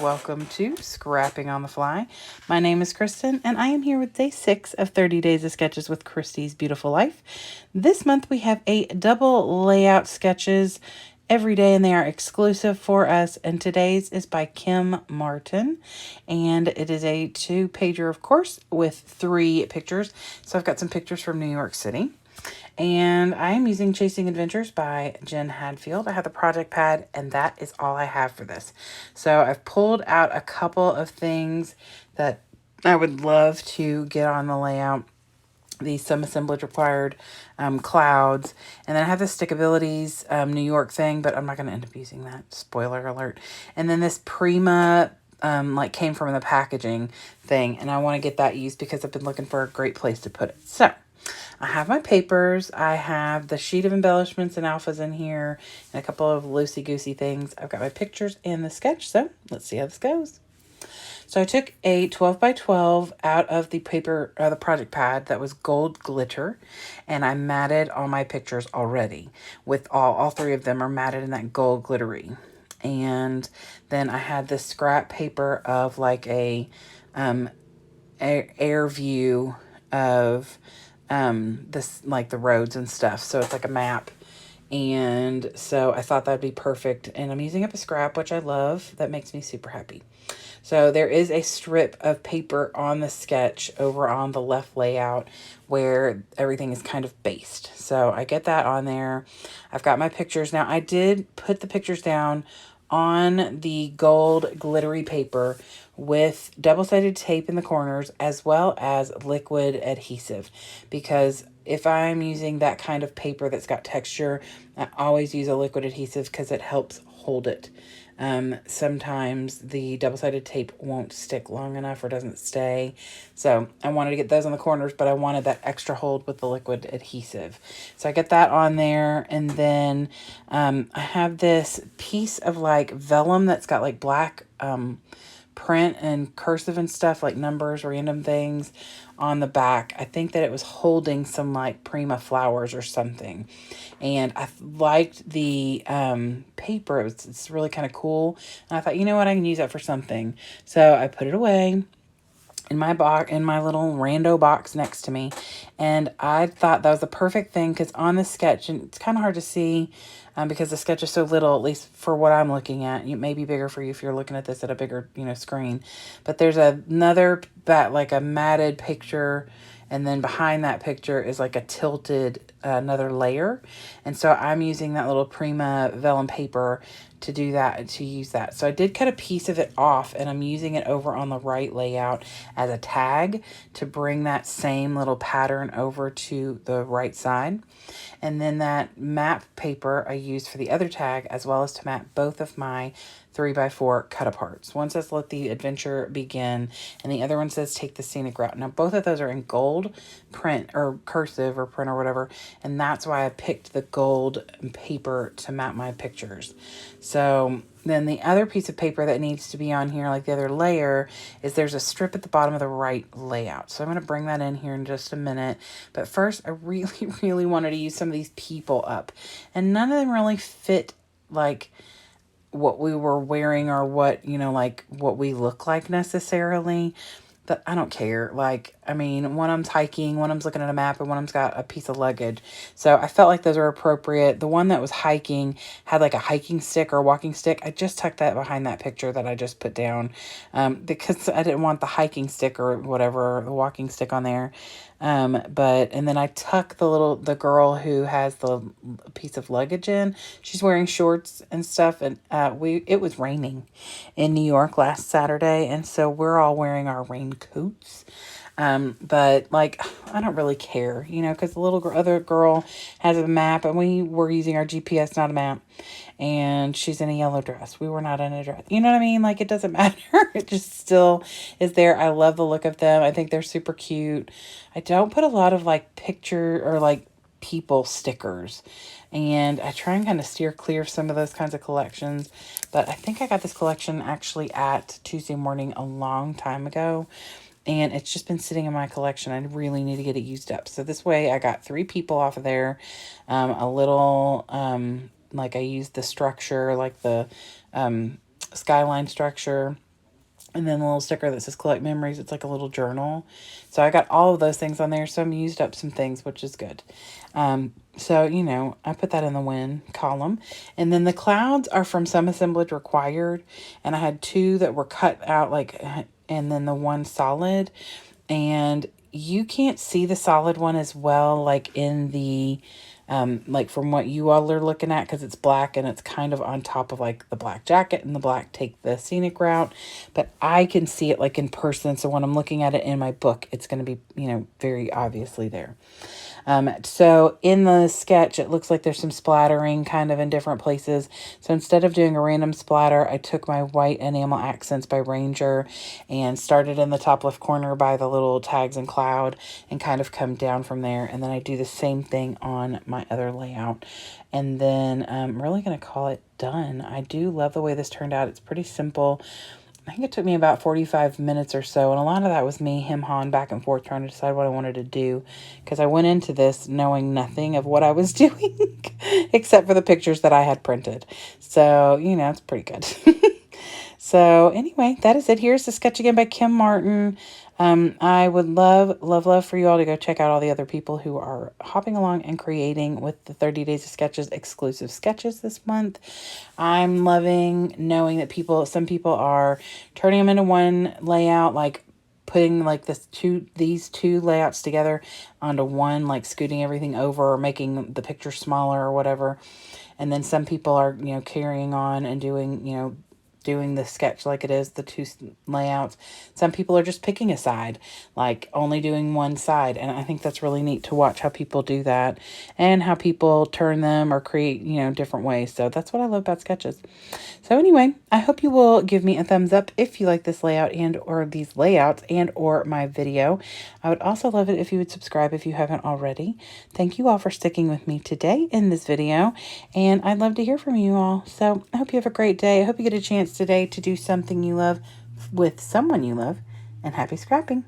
welcome to Scrapping on the Fly. My name is Kristen, and I am here with day 6 of 30 Days of Sketches with Christy's Beautiful Life. This month we have a double layout sketches every day, and they are exclusive for us. And today's is by Kim Martin, and it is a 2-pager, of course, with 3 pictures. So I've got some pictures from New York City. And I am using Chasing Adventures by Jen Hadfield. I have the project pad, and that is all I have for this. So I've pulled out a couple of things that I would love to get on the layout. Some assemblage required, clouds, and then I have the Stickabilities New York thing, but I'm not going to end up using that. Spoiler alert. And then this Prima came from the packaging thing, and I want to get that used because I've been looking for a great place to put it. So I have my papers. I have the sheet of embellishments and alphas in here and a couple of loosey-goosey things. I've got my pictures and the sketch, so let's see how this goes. So I took a 12 by 12 out of the paper, the project pad that was gold glitter, and I matted all my pictures already. With all 3 of them are matted in that gold glittery. And then I had this scrap paper of like a air view of this, like the roads and stuff. So it's like a map. And so I thought that'd be perfect. And I'm using up a scrap, which I love. That makes me super happy. So there is a strip of paper on the sketch over on the left layout where everything is kind of based. So I get that on there. I've got my pictures. Now I did put the pictures down on the gold glittery paper with double-sided tape in the corners as well as liquid adhesive, because if I'm using that kind of paper that's got texture, I always use a liquid adhesive because it helps hold it. Sometimes the double-sided tape won't stick long enough or doesn't stay. So I wanted to get those on the corners, but I wanted that extra hold with the liquid adhesive. So I get that on there. And then I have this piece of like vellum that's got like black print and cursive and stuff, like numbers, random things on the back. I think that it was holding some like Prima flowers or something. And I liked the paper. It's really kind of cool. And I thought, you know what, I can use that for something. So I put it away in my box, in my little rando box next to me. And I thought that was the perfect thing because on the sketch, and it's kind of hard to see because the sketch is so little, at least for what I'm looking at. It may be bigger for you if you're looking at this at a bigger, screen. But there's another, like a matted picture, and then behind that picture is like a tilted another layer. And so I'm using that little Prima vellum paper to do that, to use that. So I did cut a piece of it off, and I'm using it over on the right layout as a tag to bring that same little pattern over to the right side. And then that map paper I used for the other tag, as well as to map both of my 3x4 cut aparts. One says let the adventure begin, and the other one says take the scenic route. Now both of those are in gold print or cursive or print or whatever, and that's why I picked the gold paper to map my pictures. So then the other piece of paper that needs to be on here, like the other layer, is there's a strip at the bottom of the right layout. So I'm going to bring that in here in just a minute. But first, I really, really wanted to use some of these people up. And none of them really fit like what we were wearing or what, like what we look like necessarily. But I don't care. Like, I mean, one of them's hiking, one of them's looking at a map, and one of them's got a piece of luggage. So I felt like those are appropriate. The one that was hiking had like a hiking stick or a walking stick. I just tucked that behind that picture that I just put down because I didn't want the hiking stick or whatever, the walking stick on there. And then I tuck the girl who has the piece of luggage in. She's wearing shorts and stuff. And it was raining in New York last Saturday. And so we're all wearing our raincoats. But like, I don't really care, because the other girl has a map, and we were using our GPS, not a map. And she's in a yellow dress. We were not in a dress. You know what I mean? Like, it doesn't matter. It just still is there. I love the look of them. I think they're super cute. I don't put a lot of like picture or like people stickers. And I try and kind of steer clear of some of those kinds of collections. But I think I got this collection actually at Tuesday Morning a long time ago. And it's just been sitting in my collection. I really need to get it used up. So this way I got 3 people off of there. A little, like I used the structure, like the skyline structure. And then a little sticker that says collect memories. It's like a little journal. So I got all of those things on there. So I'm used up some things, which is good. So, you know, I put that in the win column. And then the clouds are from some assemblage required. And I had 2 that were cut out, like, and then the 1 solid. And you can't see the solid one as well, like in the, like from what you all are looking at, because it's black and it's kind of on top of like the black jacket and the black take the scenic route. But I can see it like in person. So when I'm looking at it in my book, it's going to be, you know, very obviously there. So in the sketch, it looks like there's some splattering kind of in different places. So instead of doing a random splatter, I took my white enamel accents by Ranger and started in the top left corner by the little tags and cloud and kind of come down from there. And then I do the same thing on my other layout. And then I'm really going to call it done. I do love the way this turned out. It's pretty simple. I think it took me about 45 minutes or so, and a lot of that was me hem-hawing back and forth trying to decide what I wanted to do, because I went into this knowing nothing of what I was doing except for the pictures that I had printed. So, you know, it's pretty good. So anyway, that is it. Here's the sketch again by Kim Martin. I would love for you all to go check out all the other people who are hopping along and creating with the 30 Days of Sketches exclusive sketches this month. I'm loving knowing that some people are turning them into one layout, like putting like these two layouts together onto one, like scooting everything over or making the picture smaller or whatever. And then some people are, you know, carrying on and doing, you know, doing the sketch like it is, the 2 layouts. Some people are just picking a side, like only doing one side. And I think that's really neat to watch how people do that and how people turn them or create, you know, different ways. So that's what I love about sketches. So anyway, I hope you will give me a thumbs up if you like this layout and or these layouts and or my video. I would also love it if you would subscribe if you haven't already. Thank you all for sticking with me today in this video, and I'd love to hear from you all. So I hope you have a great day. I hope you get a chance today to do something you love with someone you love, and happy scrapping.